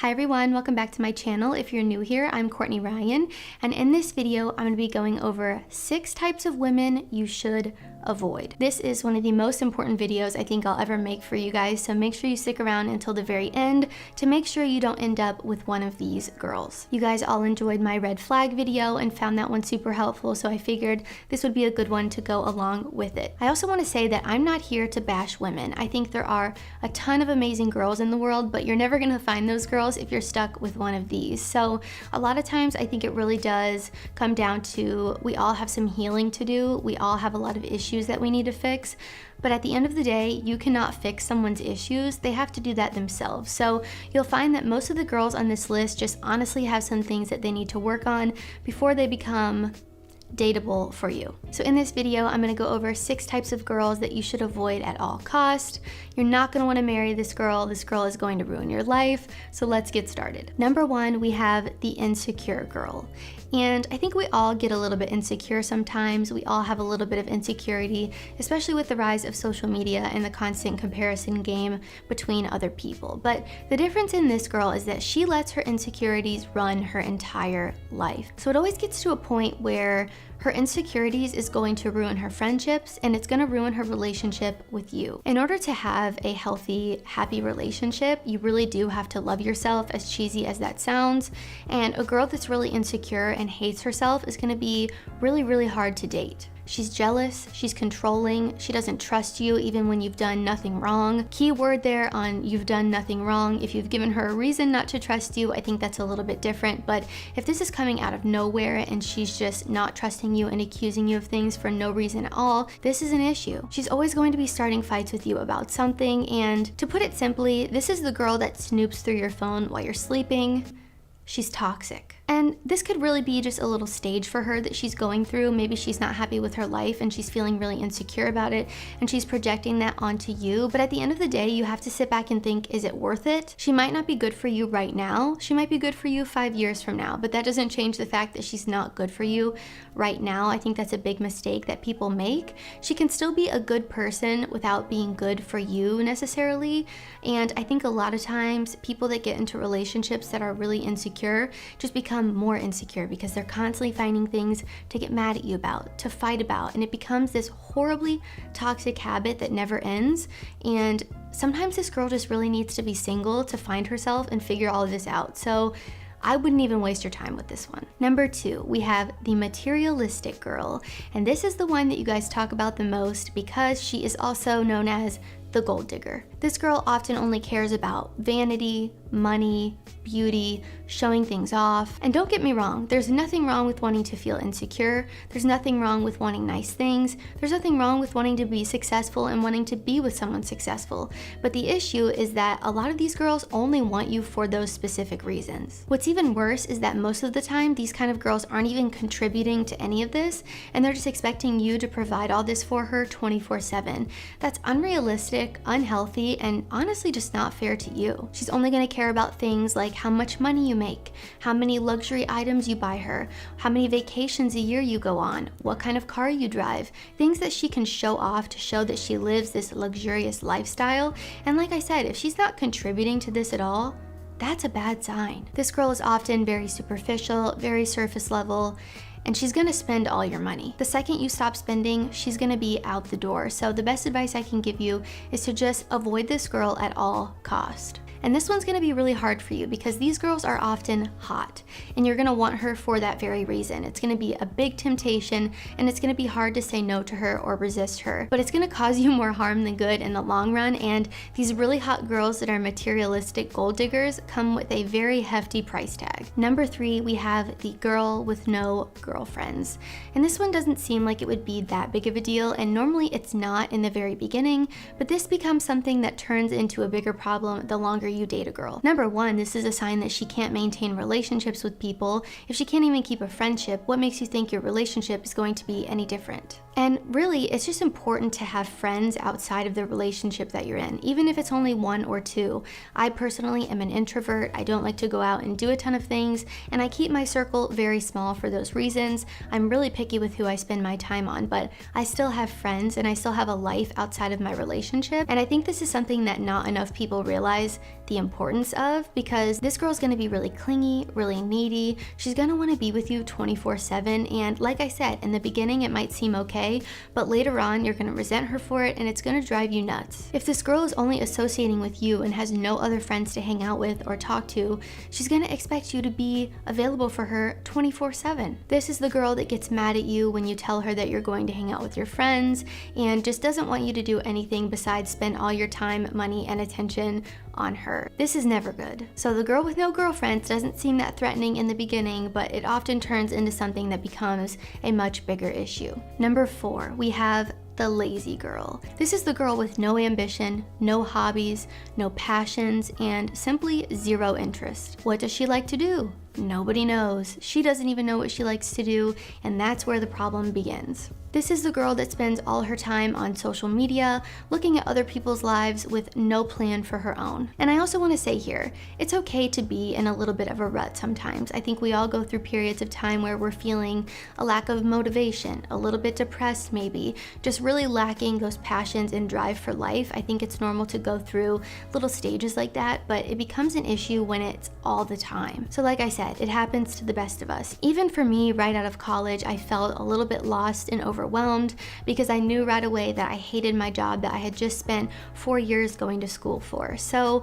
Hi everyone, welcome back to my channel. If you're new here, I'm Courtney Ryan, and in this video, I'm going to be going over 6 types of women you should avoid. This is one of the most important videos I think I'll ever make for you guys, so make sure you stick around until the very end to make sure you don't end up with one of these girls. You guys all enjoyed my red flag video and found that one super helpful, so I figured this would be a good one to go along with it. I also want to say that I'm not here to bash women. I think there are a ton of amazing girls in the world, but you're never going to find those girls if you're stuck with one of these. So a lot of times I think it really does come down to we all have some healing to do. We all have a lot of issues that we need to fix. But at the end of the day, you cannot fix someone's issues. They have to do that themselves. So you'll find that most of the girls on this list just honestly have some things that they need to work on before they become dateable for you. So in this video, I'm going to go over 6 types of girls that you should avoid at all cost. You're not going to want to marry this girl. This girl is going to ruin your life. So let's get started. Number 1, we have the insecure girl. And I think we all get a little bit insecure sometimes. We all have a little bit of insecurity, especially with the rise of social media and the constant comparison game between other people. But the difference in this girl is that she lets her insecurities run her entire life. So it always gets to a point where her insecurities is going to ruin her friendships and it's going to ruin her relationship with you. In order to have a healthy, happy relationship, you really do have to love yourself, as cheesy as that sounds. And a girl that's really insecure and hates herself is going to be really, really hard to date. She's jealous, she's controlling, she doesn't trust you even when you've done nothing wrong. Key word there on you've done nothing wrong. If you've given her a reason not to trust you, I think that's a little bit different. But if this is coming out of nowhere and she's just not trusting you and accusing you of things for no reason at all, this is an issue. She's always going to be starting fights with you about something. And to put it simply, this is the girl that snoops through your phone while you're sleeping. She's toxic. And this could really be just a little stage for her that she's going through. Maybe she's not happy with her life and she's feeling really insecure about it and she's projecting that onto you. But at the end of the day, you have to sit back and think, is it worth it? She might not be good for you right now. She might be good for you 5 years from now, but that doesn't change the fact that she's not good for you right now. I think that's a big mistake that people make. She can still be a good person without being good for you necessarily. And I think a lot of times people that get into relationships that are really insecure just become more insecure because they're constantly finding things to get mad at you about, to fight about, and it becomes this horribly toxic habit that never ends. And sometimes this girl just really needs to be single to find herself and figure all of this out. So I wouldn't even waste your time with this one. Number 2, we have the materialistic girl, and this is the one that you guys talk about the most because she is also known as the gold digger. This girl often only cares about vanity, money, beauty, showing things off. And don't get me wrong, there's nothing wrong with wanting to feel insecure. There's nothing wrong with wanting nice things. There's nothing wrong with wanting to be successful and wanting to be with someone successful. But the issue is that a lot of these girls only want you for those specific reasons. What's even worse is that most of the time, these kind of girls aren't even contributing to any of this, and they're just expecting you to provide all this for her 24/7. That's unrealistic, unhealthy, and honestly just not fair to you. She's only going to care about things like how much money you make, how many luxury items you buy her, how many vacations a year you go on, what kind of car you drive, things that she can show off to show that she lives this luxurious lifestyle. And like I said, if she's not contributing to this at all, that's a bad sign. This girl is often very superficial, very surface level, and she's gonna spend all your money. The second you stop spending, she's gonna be out the door. So the best advice I can give you is to just avoid this girl at all cost. And this one's gonna be really hard for you because these girls are often hot and you're gonna want her for that very reason. It's gonna be a big temptation and it's gonna be hard to say no to her or resist her, but it's gonna cause you more harm than good in the long run. And these really hot girls that are materialistic gold diggers come with a very hefty price tag. Number 3, we have the girl with no girlfriends. And this one doesn't seem like it would be that big of a deal, and normally it's not in the very beginning, but this becomes something that turns into a bigger problem the longer you date a girl. Number 1, this is a sign that she can't maintain relationships with people. If she can't even keep a friendship, what makes you think your relationship is going to be any different? And really, it's just important to have friends outside of the relationship that you're in, even if it's only 1 or 2. I personally am an introvert. I don't like to go out and do a ton of things, and I keep my circle very small for those reasons. reasons. I'm really picky with who I spend my time on, but I still have friends and I still have a life outside of my relationship. And I think this is something that not enough people realize the importance of, because this girl's gonna be really clingy, really needy. She's gonna wanna be with you 24/7. And like I said, in the beginning, it might seem okay, but later on, you're gonna resent her for it and it's gonna drive you nuts. If this girl is only associating with you and has no other friends to hang out with or talk to, she's gonna expect you to be available for her 24/7. This is the girl that gets mad at you when you tell her that you're going to hang out with your friends and just doesn't want you to do anything besides spend all your time, money, and attention on her. This is never good. So the girl with no girlfriends doesn't seem that threatening in the beginning, but it often turns into something that becomes a much bigger issue. Number 4, we have the lazy girl. This is the girl with no ambition, no hobbies, no passions, and simply zero interest. What does she like to do? Nobody knows. She doesn't even know what she likes to do, and that's where the problem begins. This is the girl that spends all her time on social media, looking at other people's lives with no plan for her own. And I also want to say here, it's okay to be in a little bit of a rut sometimes. I think we all go through periods of time where we're feeling a lack of motivation, a little bit depressed maybe, just really lacking those passions and drive for life. I think it's normal to go through little stages like that, but it becomes an issue when it's all the time. So like I said, it happens to the best of us. Even for me, right out of college, I felt a little bit lost and overwhelmed because I knew right away that I hated my job that I had just spent 4 years going to school for. So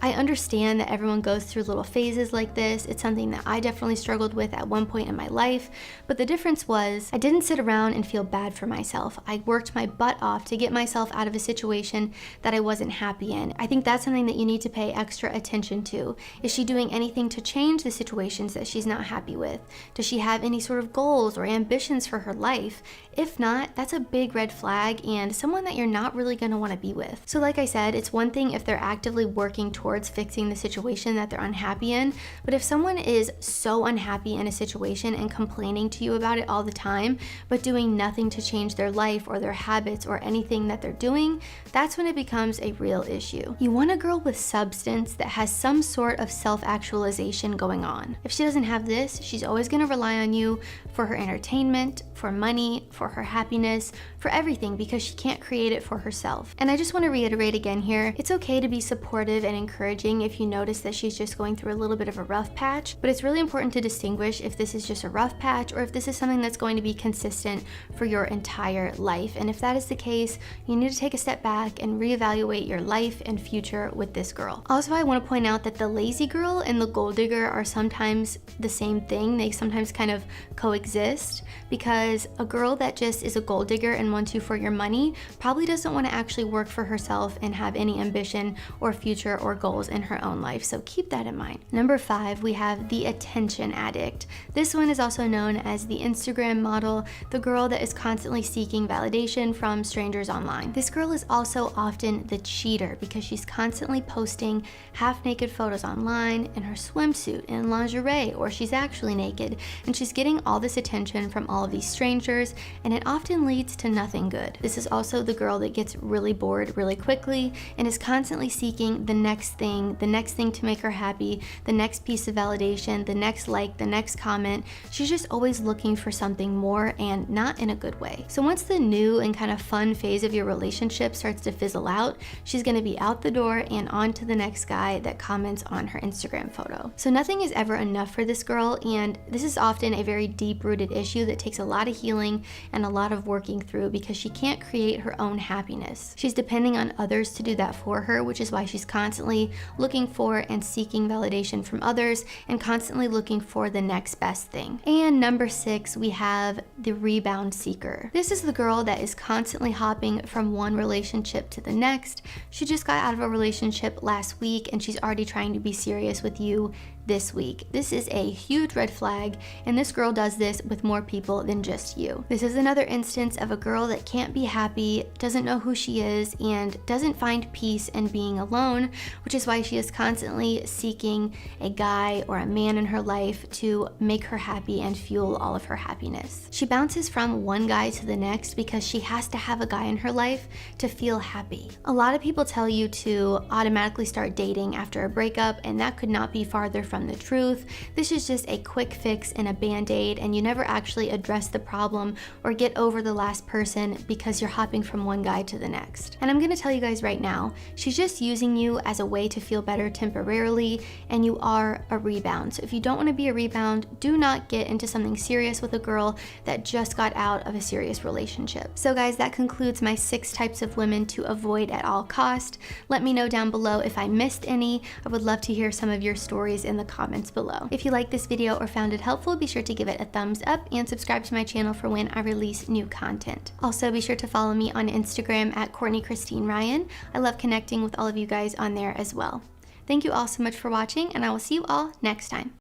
I understand that everyone goes through little phases like this. It's something that I definitely struggled with at one point in my life, but the difference was I didn't sit around and feel bad for myself. I worked my butt off to get myself out of a situation that I wasn't happy in. I think that's something that you need to pay extra attention to. Is she doing anything to change the situations that she's not happy with? Does she have any sort of goals or ambitions for her life? If not, that's a big red flag and someone that you're not really going to want to be with. So like I said, it's one thing if they're actively working towards fixing the situation that they're unhappy in, but if someone is so unhappy in a situation and complaining to you about it all the time, but doing nothing to change their life or their habits or anything that they're doing, that's when it becomes a real issue. You want a girl with substance that has some sort of self-actualization going on. If she doesn't have this, she's always going to rely on you for her entertainment, for money, for her happiness, for everything, because she can't create it for herself. And I just want to reiterate again here, it's okay to be supportive and encouraging if you notice that she's just going through a little bit of a rough patch, but it's really important to distinguish if this is just a rough patch or if this is something that's going to be consistent for your entire life. And if that is the case, you need to take a step back and reevaluate your life and future with this girl. Also, I want to point out that the lazy girl and the gold digger are sometimes the same thing. They sometimes kind of coexist, because a girl that just is a gold digger and wants you for your money probably doesn't want to actually work for herself and have any ambition or future or goals in her own life. So keep that in mind. Number 5, we have the attention addict. This one is also known as the Instagram model, the girl that is constantly seeking validation from strangers online. This girl is also often the cheater because she's constantly posting half-naked photos online in her swimsuit, in lingerie, or she's actually naked, and she's getting all this attention from all of these strangers, and it often leads to nothing good. This is also the girl that gets really bored really quickly and is constantly seeking the next thing to make her happy, the next piece of validation, the next like, the next comment. She's just always looking for something more, and not in a good way. So once the new and kind of fun phase of your relationship starts to fizzle out, she's going to be out the door and on to the next guy that comments on her Instagram photo. So nothing is ever enough for this girl, and this is often a very deep-rooted issue that takes a lot of healing and a lot of working through, because she can't create her own happiness. She's depending on others to do that for her, which is why she's constantly looking for and seeking validation from others and constantly looking for the next best thing. And number 6, we have the rebound seeker. This is the girl that is constantly hopping from one relationship to the next. She just got out of a relationship last week and she's already trying to be serious with you this week. This is a huge red flag, and this girl does this with more people than just you. This is another instance of a girl that can't be happy, doesn't know who she is, and doesn't find peace in being alone, which is why she is constantly seeking a guy or a man in her life to make her happy and fuel all of her happiness. She bounces from one guy to the next because she has to have a guy in her life to feel happy. A lot of people tell you to automatically start dating after a breakup, and that could not be farther from from the truth. This is just a quick fix and a band-aid, and you never actually address the problem or get over the last person because you're hopping from one guy to the next. And I'm gonna tell you guys right now, she's just using you as a way to feel better temporarily, and you are a rebound. So if you don't want to be a rebound, do not get into something serious with a girl that just got out of a serious relationship. So guys, that concludes my 6 types of women to avoid at all cost. Let me know down below if I missed any. I would love to hear some of your stories in the comments below. If you liked this video or found it helpful, be sure to give it a thumbs up and subscribe to my channel for when I release new content. Also, be sure to follow me on Instagram at Courtney Christine Ryan. I love connecting with all of you guys on there as well. Thank you all so much for watching, and I will see you all next time.